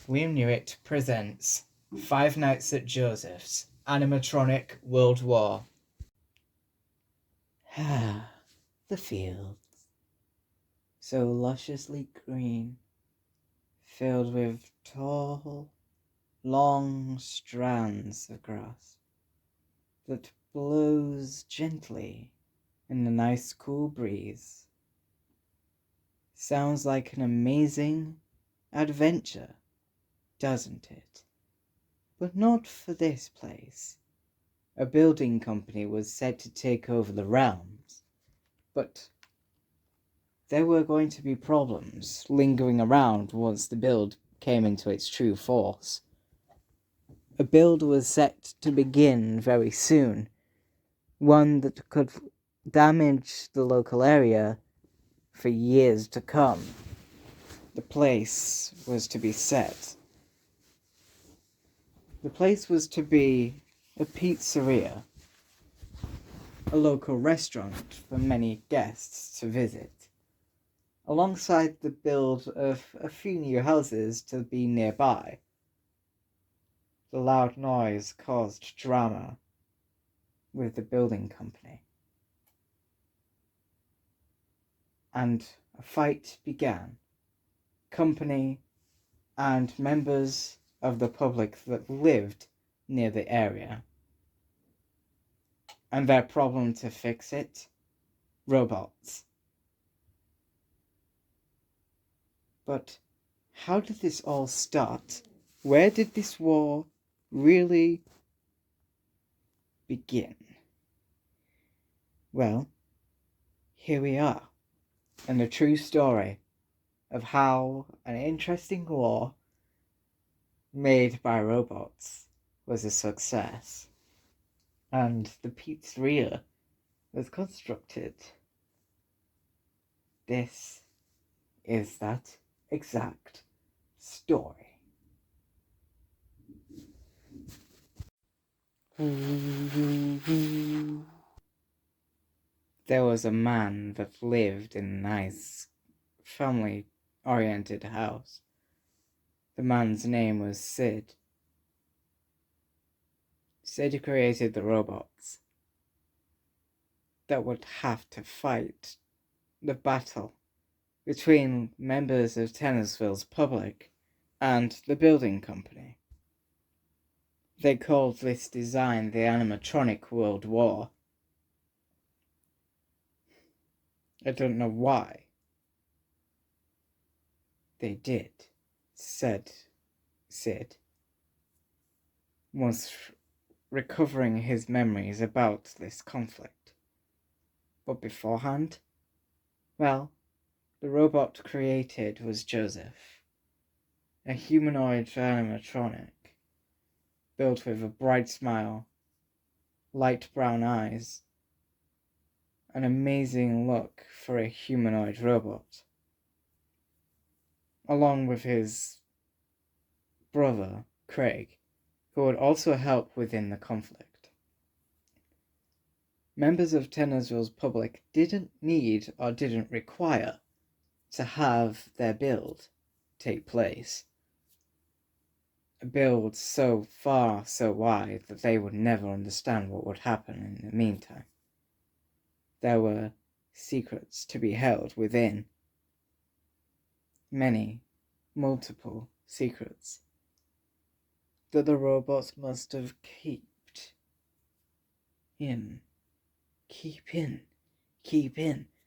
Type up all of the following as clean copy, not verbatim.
Liam Newitt presents Five Nights at Joseph's Animatronic World War. Ah, the fields, so lusciously green, filled with tall, long strands of grass that blows gently in the nice cool breeze. Sounds like an amazing adventure, doesn't it? But not for this place. A building company was set to take over the realms, but there were going to be problems lingering around once the build came into its true force. A build was set to begin very soon, one that could damage the local area for years to come. The place was to be set. The place was to be a pizzeria, a local restaurant for many guests to visit, alongside the build of a few new houses to be nearby. The loud noise caused drama with the building company, and a fight began. Company and members of the public that lived near the area. And their problem to fix it? Robots. But how did this all start? Where did this war really begin? Well, here we are, and the true story of how an interesting war made by robots was a success, and the pizzeria was constructed. This is that exact story. There was a man that lived in a nice, family-oriented house. The man's name was Sid. Sid created the robots that would have to fight the battle between members of Tennersville's public and the building company. They called this design the Animatronic World War. I don't know why. They did, said Sid, once recovering his memories about this conflict. But beforehand, well, the robot created was Joseph, a humanoid animatronic, built with a bright smile, light brown eyes, an amazing look for a humanoid robot, along with his brother, Craig, who would also help within the conflict. Members of Tennersville's public didn't need or didn't require to have their build take place. A build so far, so wide that they would never understand what would happen in the meantime. There were secrets to be held within. Many, multiple secrets that the robots must have kept in. Keep in,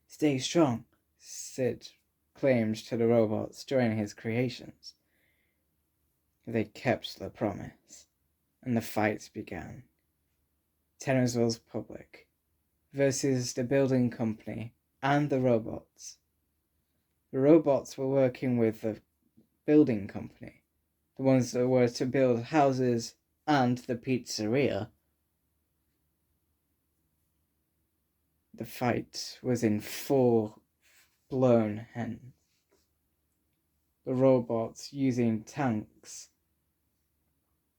stay strong, Sid claimed to the robots during his creations. They kept the promise, and the fight began. Tennersville's public versus the building company and the robots. The robots were working with the building company, the ones that were to build houses and the pizzeria. The fight was in full-blown hand. The robots using tanks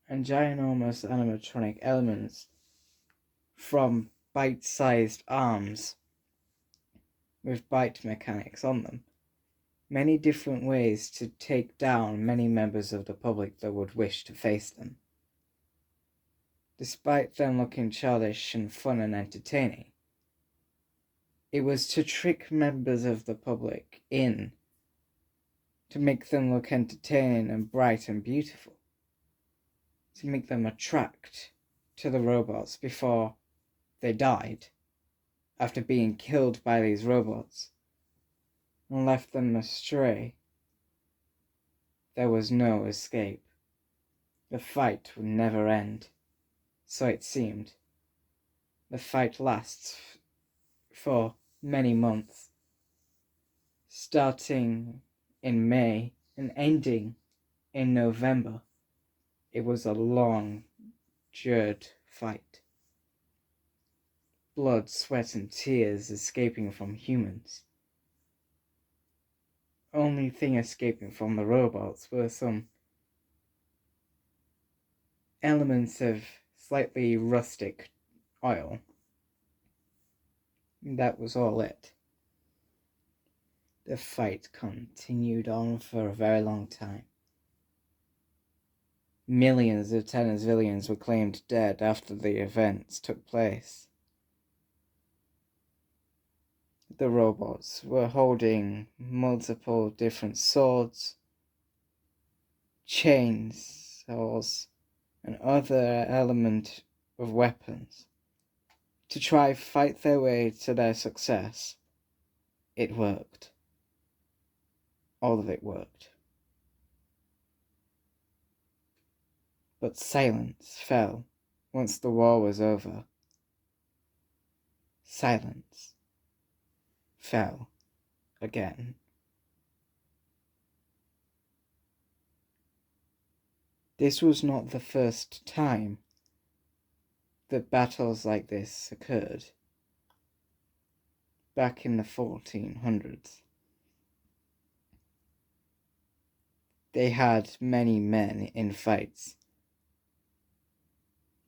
and ginormous animatronic elements from bite-sized arms with bite mechanics on them, many different ways to take down many members of the public that would wish to face them. Despite them looking childish and fun and entertaining, it was to trick members of the public in, to make them look entertaining and bright and beautiful, to make them attract to the robots before they died, after being killed by these robots, and left them astray. There was no escape. The fight would never end, so it seemed. The fight lasts for many months, starting in May and ending in November. It was a long, dread fight. Blood, sweat, and tears escaping from humans. Only thing escaping from the robots were some elements of slightly rustic oil. That was all it. The fight continued on for a very long time. Millions of Tennersvillians were claimed dead after the events took place. The robots were holding multiple different swords, chainsaws, and other element of weapons to try fight their way to their success. It worked. All of it worked. But silence fell once the war was over. Silence fell again. This was not the first time that battles like this occurred. Back in the 1400s, they had many men in fights,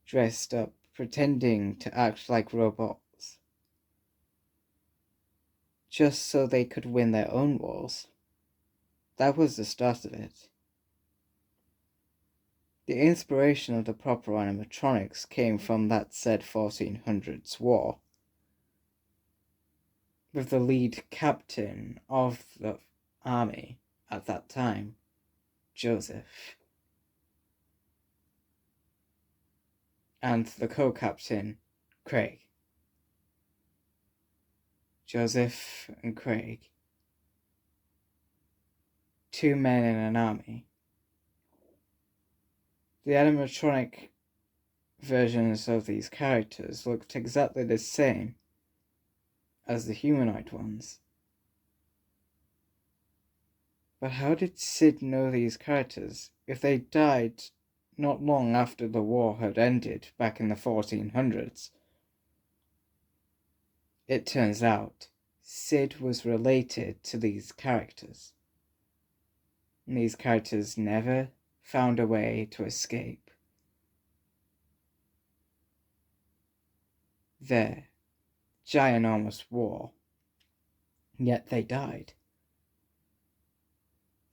dressed up, pretending to act like robots, just so they could win their own wars. That was the start of it. The inspiration of the proper animatronics came from that said 1400s war, with the lead captain of the army at that time, Joseph, and the co-captain, Craig. Joseph and Craig, two men in an army. The animatronic versions of these characters looked exactly the same as the humanoid ones. But how did Sid know these characters if they died not long after the war had ended back in the 1400s? It turns out Sid was related to these characters, and these characters never found a way to escape their ginormous war, yet they died.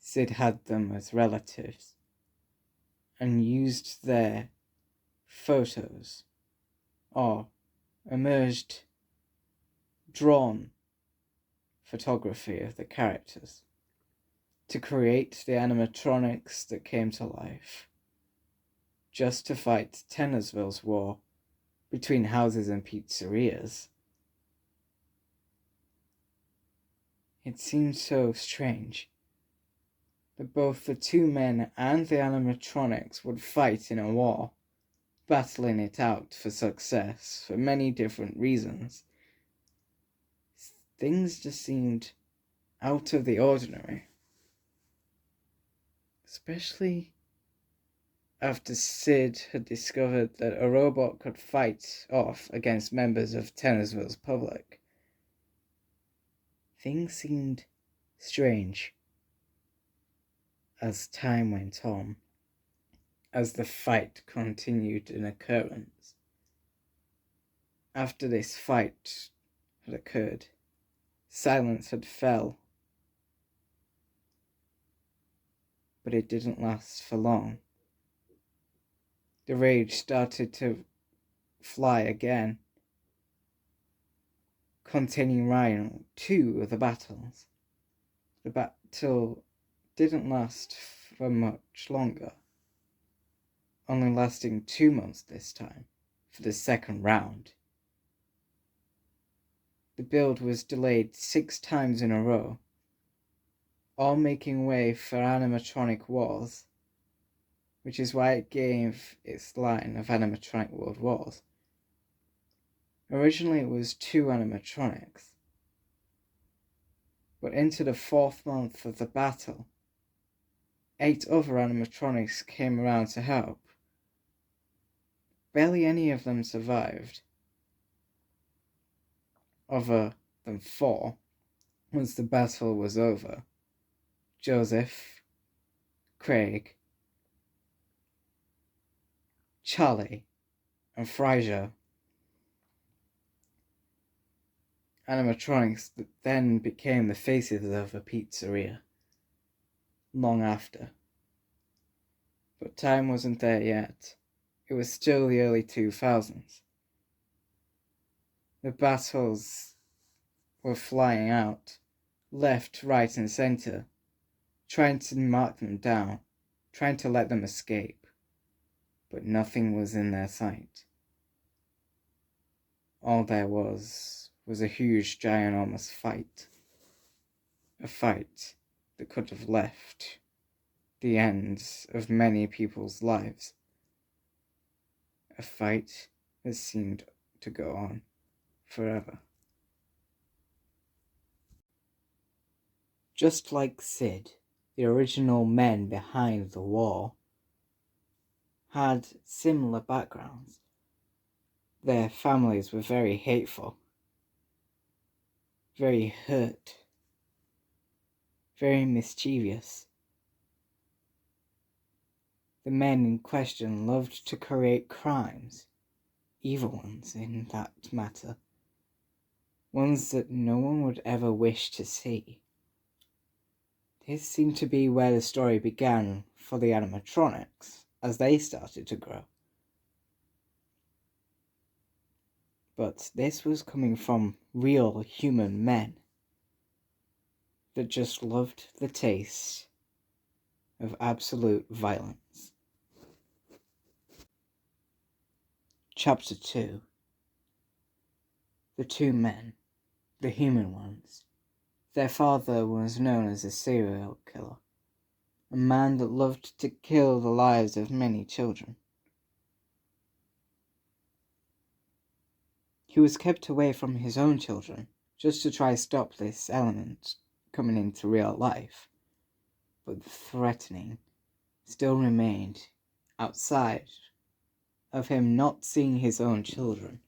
Sid had them as relatives and used their photos or emerged drawn photography of the characters to create the animatronics that came to life, just to fight Tennersville's war between houses and pizzerias. It seemed so strange that both the two men and the animatronics would fight in a war, battling it out for success for many different reasons. Things just seemed out of the ordinary, especially after Sid had discovered that a robot could fight off against members of Tennersville's public. Things seemed strange as time went on, as the fight continued in occurrence. After this fight had occurred, silence had fell but it didn't last for long. The rage started to fly again, continuing round 2 of the battles. The battle didn't last for much longer, only lasting 2 months this time, for the second round. The build was delayed 6 times in a row, all making way for Animatronic Wars, which is why it gave its line of Animatronic World Wars. Originally it was 2 animatronics, but into the 4th month of the battle, 8 other animatronics came around to help. Barely any of them survived, other than 4, once the battle was over. Joseph, Craig, Charlie, and Fraser. Animatronics that then became the faces of a pizzeria long after. But time wasn't there yet. It was still the early 2000s. The battles were flying out, left, right, and center, trying to mark them down, trying to let them escape, but nothing was in their sight. All there was a huge, ginormous fight. A fight that could have left the ends of many people's lives. A fight that seemed to go on forever. Just like Sid, the original men behind the war had similar backgrounds. Their families were very hateful, very hurt, very mischievous. The men in question loved to create crimes, evil ones in that matter, ones that no one would ever wish to see. This seemed to be where the story began for the animatronics as they started to grow. But this was coming from real human men that just loved the taste of absolute violence. Chapter 2. The 2 men, the human ones. Their father was known as a serial killer, a man that loved to kill the lives of many children. He was kept away from his own children just to try stop this element coming into real life, but the threatening still remained outside of him not seeing his own children.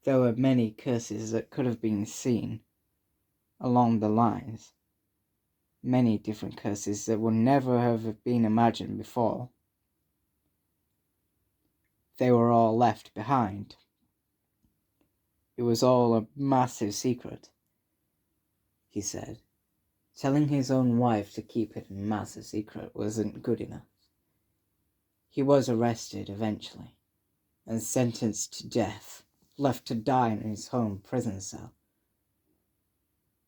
There were many curses that could have been seen along the lines, many different curses that would never have been imagined before. They were all left behind. It was all a massive secret, he said. Telling his own wife to keep it a massive secret wasn't good enough. He was arrested eventually and sentenced to death, left to die in his home prison cell.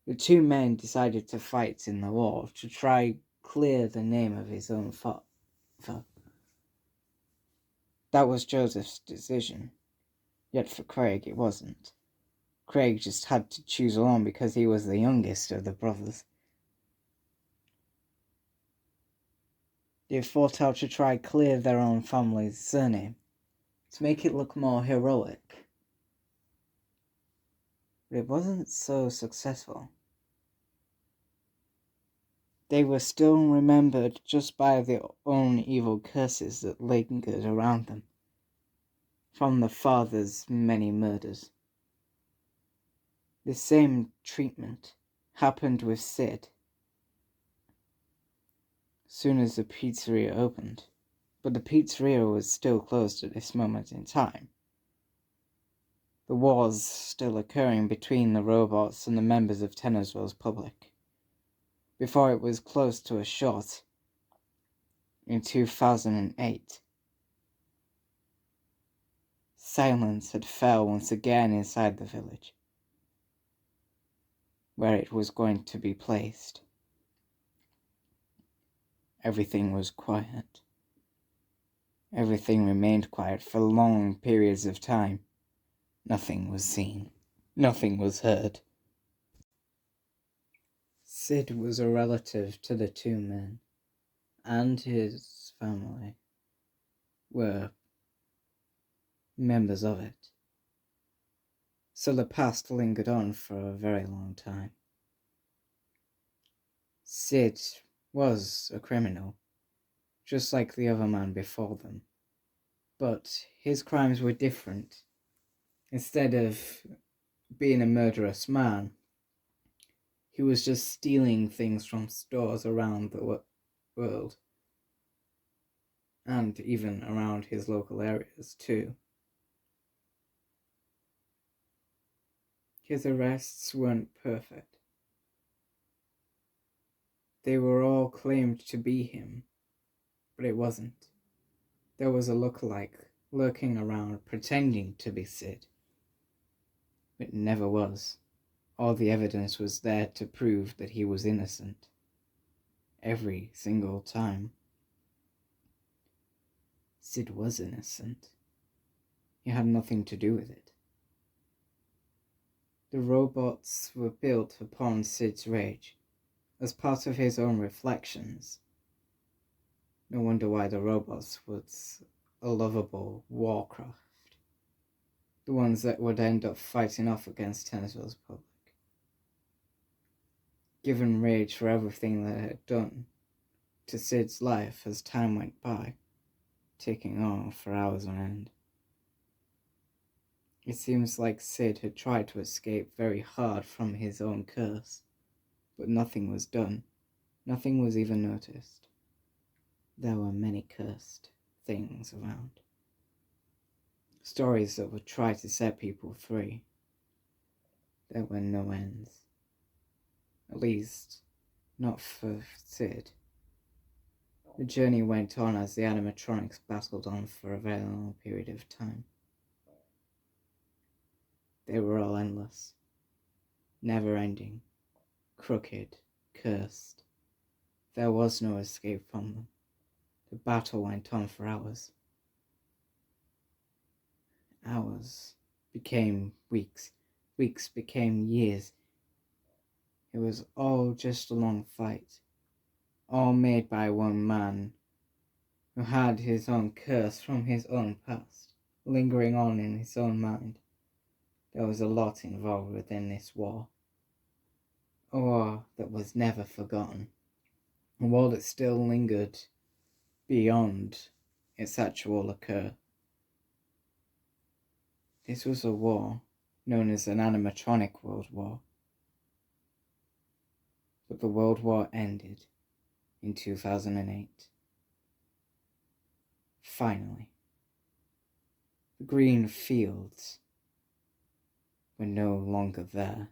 The 2 men decided to fight in the war to try clear the name of his own father. That was Joseph's decision, yet for Craig it wasn't. Craig just had to choose alone because he was the youngest of the brothers. They fought out to try clear their own family's surname, to make it look more heroic. But it wasn't so successful. They were still remembered just by their own evil curses that lingered around them, from the father's many murders. The same treatment happened with Sid soon as the pizzeria opened, but the pizzeria was still closed at this moment in time. The wars still occurring between the robots and the members of Tennersville's public. Before it was close to a shot, in 2008. Silence had fell once again inside the village, where it was going to be placed. Everything was quiet. Everything remained quiet for long periods of time. Nothing was seen. Nothing was heard. Sid was a relative to the two men, and his family were members of it. So the past lingered on for a very long time. Sid was a criminal, just like the other man before them. But his crimes were different. Instead of being a murderous man, he was just stealing things from stores around the world. And even around his local areas too. His arrests weren't perfect. They were all claimed to be him, but it wasn't. There was a lookalike lurking around pretending to be Sid. It never was. All the evidence was there to prove that he was innocent. Every single time. Sid was innocent. He had nothing to do with it. The robots were built upon Sid's rage, as part of his own reflections. No wonder why the robots was a lovable warcraft. The ones that would end up fighting off against Tennersville's public. Given rage for everything that it had done to Sid's life as time went by, taking on for hours on end. It seems like Sid had tried to escape very hard from his own curse, but nothing was done. Nothing was even noticed. There were many cursed things around. Stories that would try to set people free. There were no ends. At least, not for Sid. The journey went on as the animatronics battled on for a very long period of time. They were all endless, never-ending, crooked, cursed. There was no escape from them. The battle went on for hours. Hours became weeks. Weeks became years. It was all just a long fight, all made by one man who had his own curse from his own past, lingering on in his own mind. There was a lot involved within this war. A war that was never forgotten. A war that still lingered beyond its actual occur. This was a war known as an Animatronic World War. But the World War ended in 2008. Finally, the green fields were no longer there.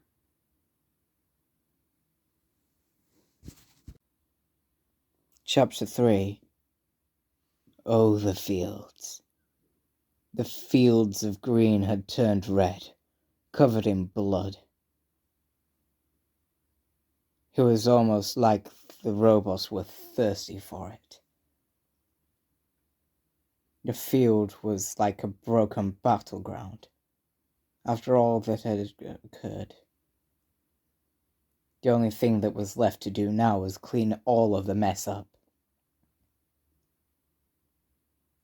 Chapter 3. Oh, the fields. The fields of green had turned red, covered in blood. It was almost like the robots were thirsty for it. The field was like a broken battleground. After all that had occurred, the only thing that was left to do now was clean all of the mess up.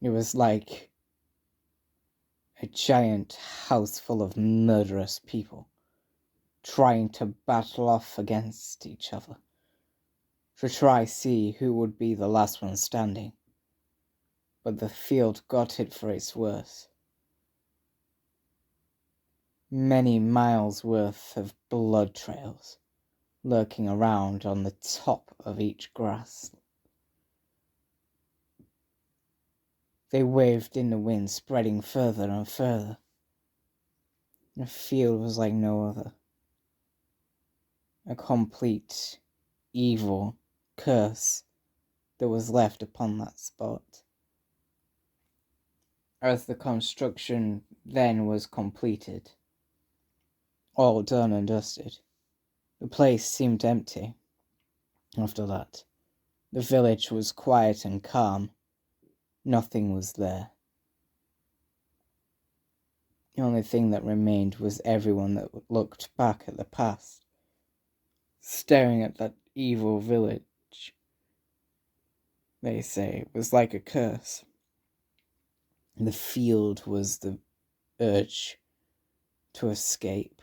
It was like a giant house full of murderous people, trying to battle off against each other, to try see who would be the last one standing. But the field got it for its worst. Many miles worth of blood trails lurking around on the top of each grass. They waved in the wind, spreading further and further. The field was like no other. A complete evil curse that was left upon that spot. As the construction then was completed, all done and dusted, the place seemed empty. After that, the village was quiet and calm. Nothing was there. The only thing that remained was everyone that looked back at the past, staring at that evil village. They say it was like a curse. The field was the urge to escape.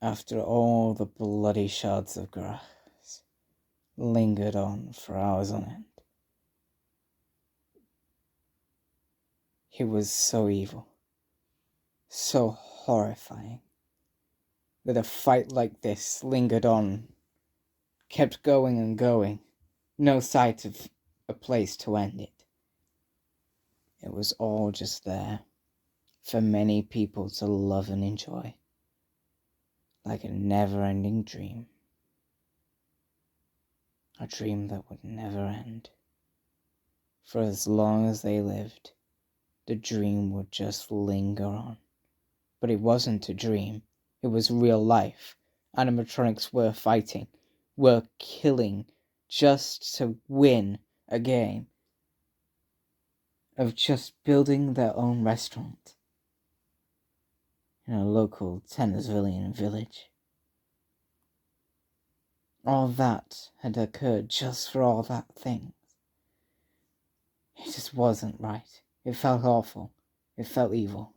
After all the bloody shards of grass lingered on for hours on end. He was so evil, so horrifying, that a fight like this lingered on, kept going and going, no sight of a place to end it. It was all just there for many people to love and enjoy, like a never-ending dream. A dream that would never end. For as long as they lived, the dream would just linger on. But it wasn't a dream, it was real life. Animatronics were fighting, were killing, just to win a game of just building their own restaurant in a local Tennersvillian village. All that had occurred just for all that thing. It just wasn't right. It felt awful. It felt evil.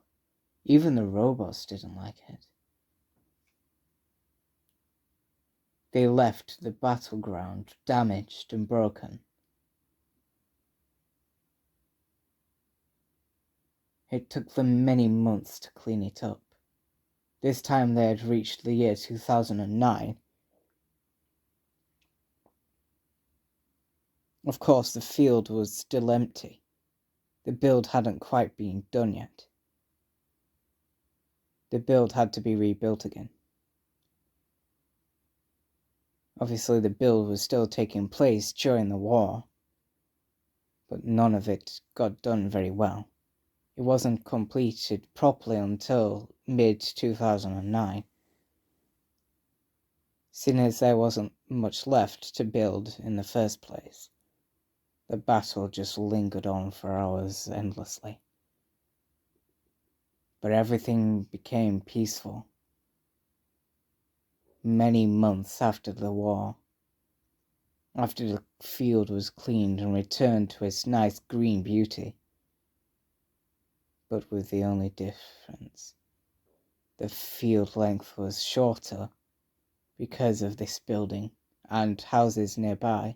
Even the robots didn't like it. They left the battleground damaged and broken. It took them many months to clean it up. This time they had reached the year 2009. Of course, the field was still empty. The build hadn't quite been done yet. The build had to be rebuilt again. Obviously, the build was still taking place during the war, but none of it got done very well. It wasn't completed properly until mid-2009, seeing as there wasn't much left to build in the first place. The battle just lingered on for hours endlessly. But everything became peaceful. Many months after the war, after the field was cleaned and returned to its nice green beauty, but with the only difference, the field length was shorter because of this building and houses nearby.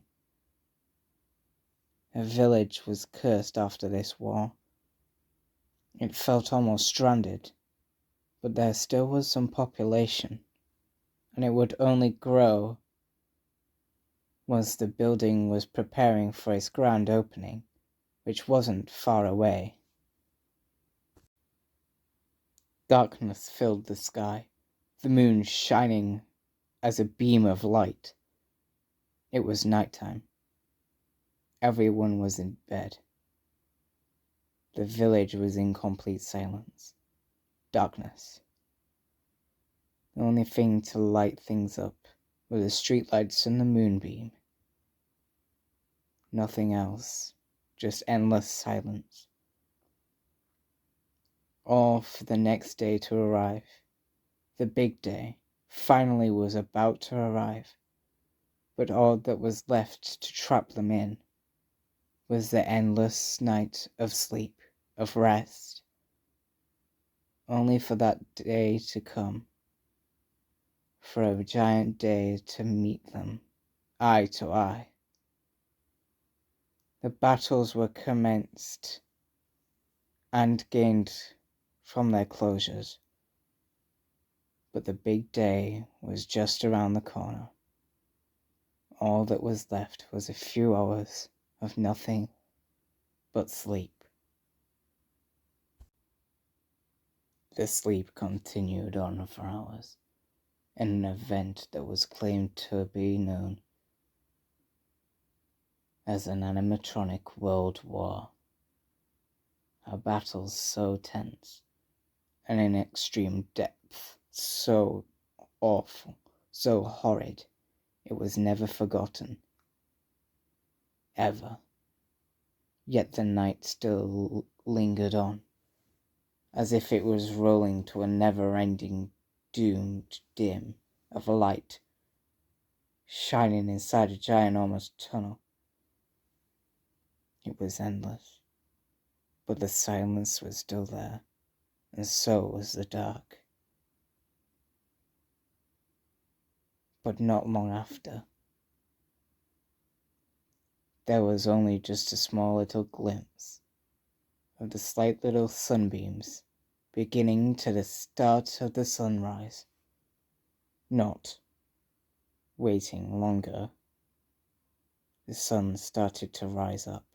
A village was cursed after this war. It felt almost stranded, but there still was some population, and it would only grow once the building was preparing for its grand opening, which wasn't far away. Darkness filled the sky, the moon shining as a beam of light. It was nighttime. Everyone was in bed. The village was in complete silence. Darkness. The only thing to light things up were the streetlights and the moonbeam. Nothing else, just endless silence. All for the next day to arrive. The big day finally was about to arrive, but all that was left to trap them in was the endless night of sleep, of rest, only for that day to come, for a giant day to meet them, eye to eye. The battles were commenced and gained from their closures, but the big day was just around the corner. All that was left was a few hours of nothing but sleep. The sleep continued on for hours, in an event that was claimed to be known as an animatronic world war. A battle so tense and in extreme depth, so awful, so horrid, it was never forgotten. Ever. Yet the night still lingered on, as if it was rolling to a never-ending doomed dim of light, shining inside a ginormous tunnel. It was endless, but the silence was still there, and so was the dark. But not long after, there was only just a small little glimpse of the slight little sunbeams beginning to the start of the sunrise. Not waiting longer, the sun started to rise up.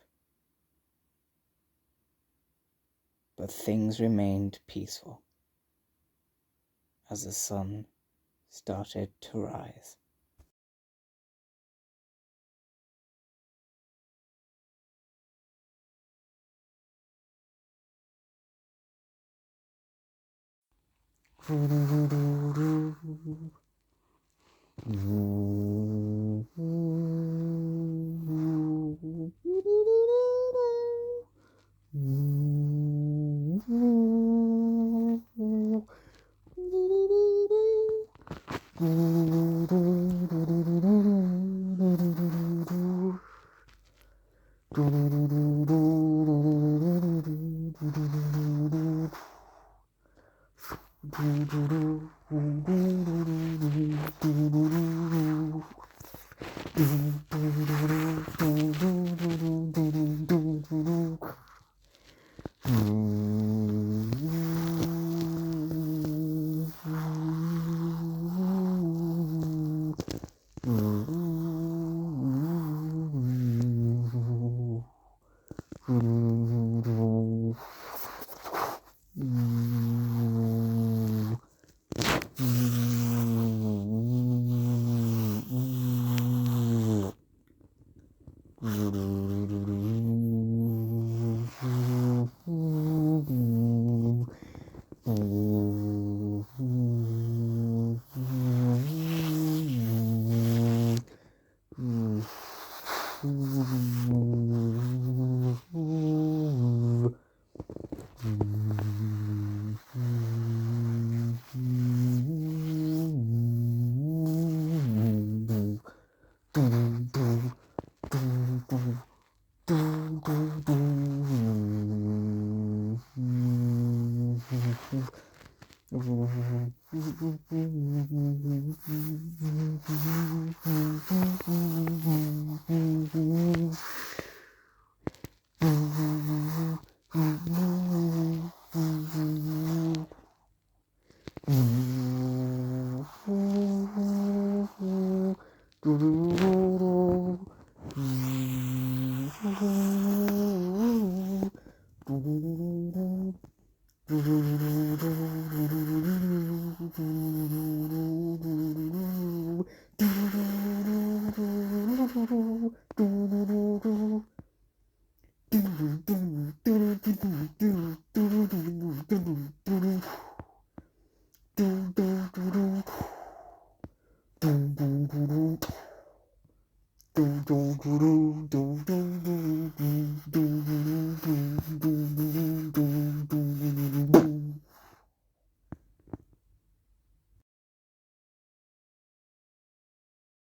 But things remained peaceful as the sun started to rise.